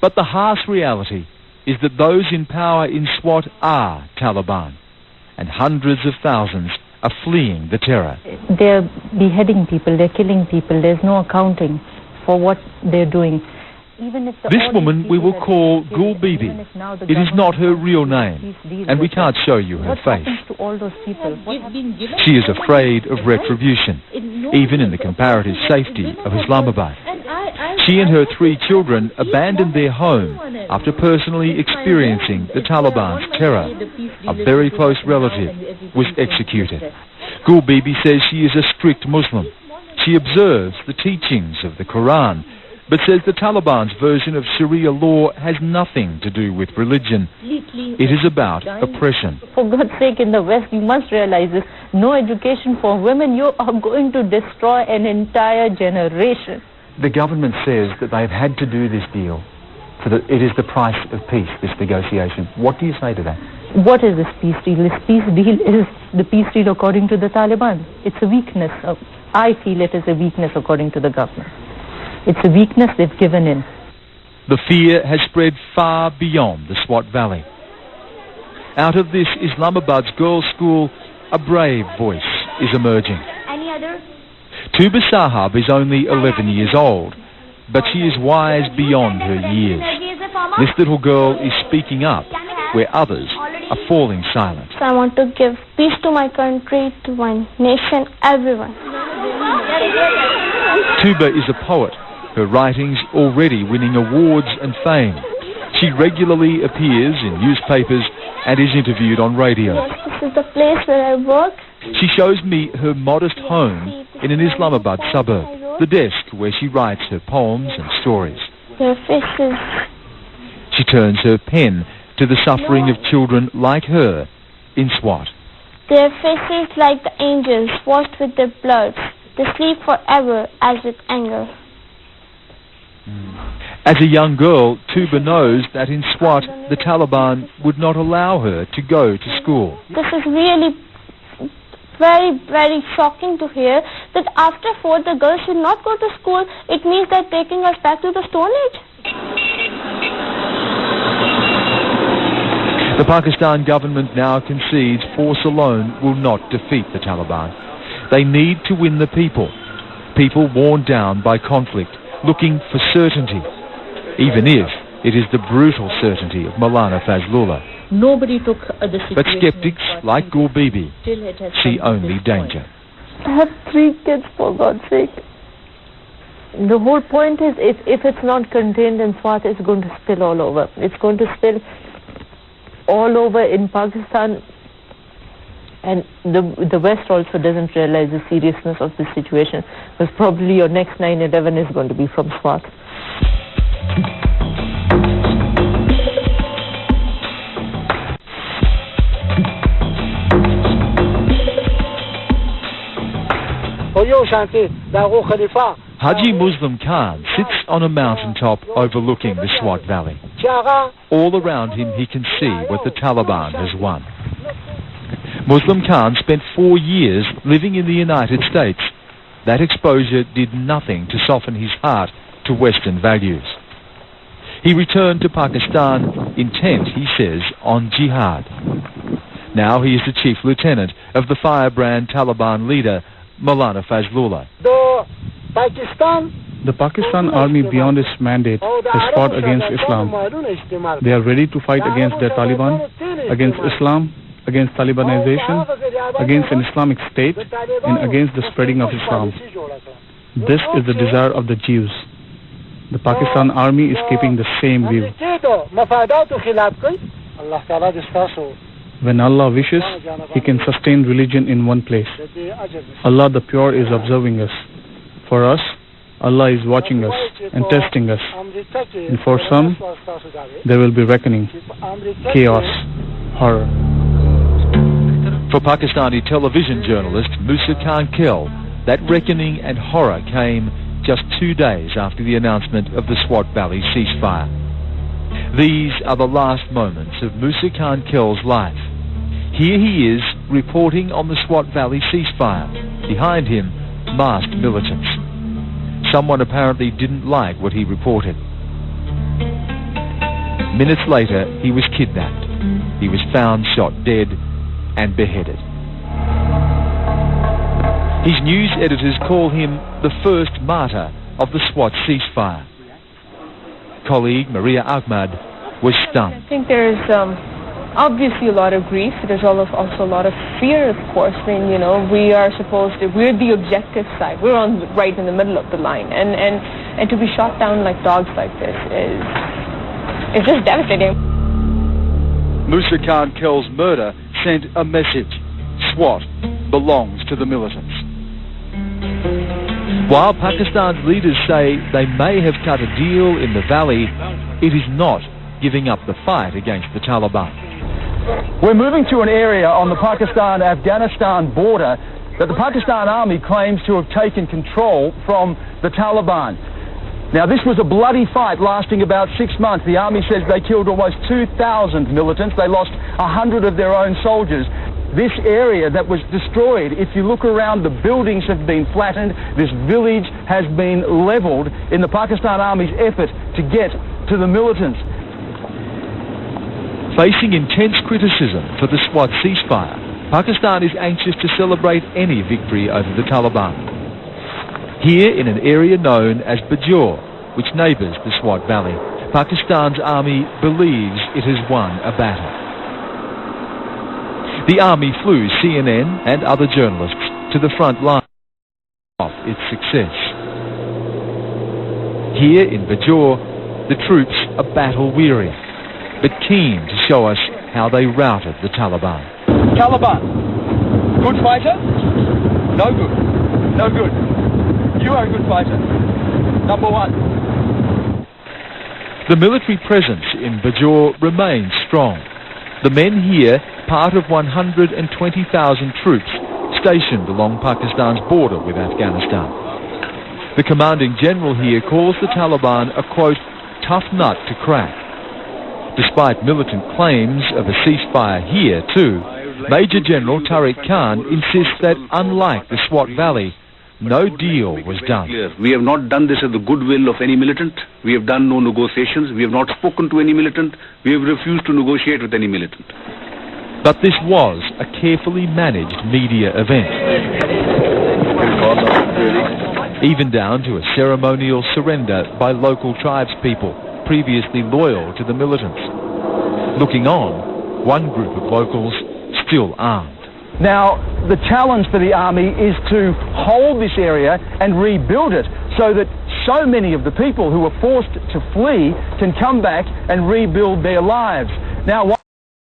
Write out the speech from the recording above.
But the harsh reality is that those in power in Swat are Taliban, and hundreds of thousands are fleeing the terror. They're beheading people, they're killing people, there's no accounting for what they're doing. This woman we will call Gul Bibi. It is not her real name, and we can't show you her face. She is afraid of retribution, even in the comparative safety of Islamabad. She and her 3 children abandoned their home after personally experiencing the Taliban's terror. A very close relative was executed. Gul Bibi says she is a strict Muslim. She observes the teachings of the Quran, but says the Taliban's version of Sharia law has nothing to do with religion. It is about oppression. For God's sake, in the West, you must realize this. No education for women. You are going to destroy an entire generation. The government says that they've had to do this deal, so that it is the price of peace, this negotiation. What do you say to that? What is this peace deal? This peace deal is the peace deal according to the Taliban. It's a weakness. I feel it is a weakness according to the government. It's a weakness they've given in. The fear has spread far beyond the Swat Valley. Out of this Islamabad's girls' school, a brave voice is emerging. Any other? Tuba Sahab is only 11 years old, but she is wise beyond her years. This little girl is speaking up where others are falling silent. I want to give peace to my country, to my nation, everyone. Tuba is a poet. Her writings already winning awards and fame. She regularly appears in newspapers and is interviewed on radio. Yes, this is the place where I work. She shows me her modest home in an Islamabad suburb, the desk where she writes her poems and stories. Their faces. She turns her pen to the suffering of children like her in Swat. Their faces like the angels, washed with their blood. They sleep forever as with anger. As a young girl, Tuba knows that in Swat, the Taliban would not allow her to go to school. This is really very, very shocking to hear that after 4 the girls should not go to school. It means they're taking us back to the Stone Age. The Pakistan government now concedes force alone will not defeat the Taliban. They need to win the people. People worn down by conflict, looking for certainty, even if it is the brutal certainty of Maulana Fazlullah. Nobody took the situation. But skeptics like Gul Bibi see only danger. I have 3 kids, for God's sake. The whole point is, if it's not contained in Swat, it's going to spill all over. It's going to spill all over in Pakistan, and the West also doesn't realize the seriousness of the situation, because probably your next 9/11 is going to be from Swat. Haji Muslim Khan sits on a mountaintop overlooking the Swat Valley. All around him he can see what the Taliban has won. Muslim Khan spent 4 years living in the United States. That exposure did nothing to soften his heart to Western values. He returned to Pakistan intent, he says, on jihad. Now he is the chief lieutenant of the firebrand Taliban leader, Maulana Fazlullah. The Pakistan army, beyond its mandate, has fought against Islam. They are ready to fight against the Taliban, against Islam, against Talibanization, against an Islamic state, and against the spreading of Islam. This is the desire of the Jews. The Pakistan army is keeping the same view. When Allah wishes, He can sustain religion in one place. Allah the Pure is observing us. For us, Allah is watching us and testing us. And for some, there will be reckoning, chaos, horror. For Pakistani television journalist Musa Khan Kel, that reckoning and horror came just 2 days after the announcement of the Swat Valley ceasefire. These are the last moments of Musa Khan Kel's life. Here he is reporting on the Swat Valley ceasefire. Behind him, masked militants. Someone apparently didn't like what he reported. Minutes later, he was kidnapped. He was found shot dead and beheaded. His news editors call him the first martyr of the SWAT ceasefire. Colleague Maria Ahmad was stunned. I think there's obviously a lot of grief. There's also a lot of fear, of course. I mean, you know, we're the objective side. We're right in the middle of the line. And to be shot down like dogs like this is just devastating. Musa Khan Kel's murder sent a message. SWAT belongs to the militants. While Pakistan's leaders say they may have cut a deal in the valley, it is not giving up the fight against the Taliban. We're moving to an area on the Pakistan-Afghanistan border that the Pakistan Army claims to have taken control from the Taliban. Now, this was a bloody fight lasting about 6 months. The Army says they killed almost 2,000 militants. They lost 100 of their own soldiers. This area that was destroyed, if you look around, the buildings have been flattened. This village has been leveled in the Pakistan Army's effort to get to the militants. Facing intense criticism for the SWAT ceasefire, Pakistan is anxious to celebrate any victory over the Taliban. Here in an area known as Bajour, which neighbours the Swat Valley, Pakistan's army believes it has won a battle. The army flew CNN and other journalists to the front line of its success. Here in Bajour, the troops are battle-weary, but keen to show us how they routed the Taliban. Taliban, good fighter? No good. No good. You are a good fighter. Number one. The military presence in Bajour remains strong. The men here, part of 120,000 troops stationed along Pakistan's border with Afghanistan. The commanding general here calls the Taliban a, quote, tough nut to crack. Despite militant claims of a ceasefire here too, Major General Tariq Khan insists that unlike the Swat Valley, no deal was done. We have not done this at the goodwill of any militant. We have done no negotiations. We have not spoken to any militant. We have refused to negotiate with any militant. But this was a carefully managed media event. Even down to a ceremonial surrender by local tribespeople, previously loyal to the militants. Looking on, one group of locals still armed. Now, the challenge for the army is to hold this area and rebuild it so that so many of the people who were forced to flee can come back and rebuild their lives. Now,